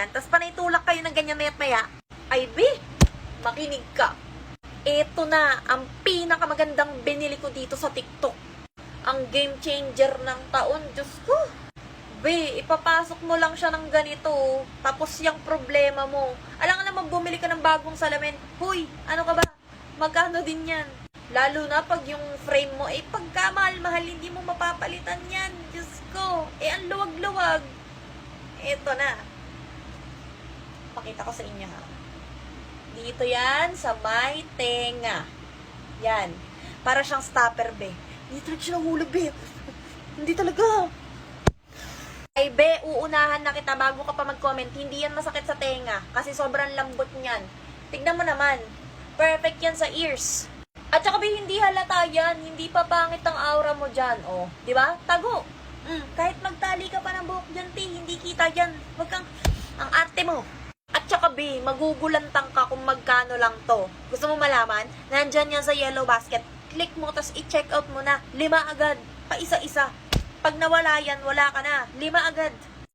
ganyan, tapos panay tulak kayo ng ganyan mayat maya, ay be, makinig ka. Ito na, ang pinakamagandang binili ko dito sa TikTok. Ang game changer ng taon, Diyos ko. Be, ipapasok mo lang siya ng ganito, tapos yung problema mo. Alam nga naman, bumili ka ng bagong salamin. Huy, ano ka ba? Magkano din yan? Lalo na pag yung frame mo, pagkamahal-mahal, hindi mo mapapalitan yan. Diyos ko, ang luwag-luwag. Ito na. Pakita ko sa inyo, ha. Dito yan, sa may tenga. Yan. Para siyang stopper, be. Hindi talaga siya nahulog, be. Hindi talaga. Ay, be, uunahan na kita bago ka pa mag-comment. Hindi yan masakit sa tenga. Kasi sobrang lambot niyan. Tignan mo naman. Perfect yan sa ears. At saka, be, hindi halata yan. Hindi pa pangit ang aura mo dyan. O, di ba? Tago. Kahit magtali ka pa ng buhok dyan, te, hindi kita dyan. Wag kang, ang arte mo. At saka, be, magugulantang ka kung magkano lang to. Gusto mo malaman? Nandyan yan sa yellow basket. Click mo, tas i-check out mo na. 5 agad. Pa isa-isa. Pag nawala yan, wala ka na. 5 agad.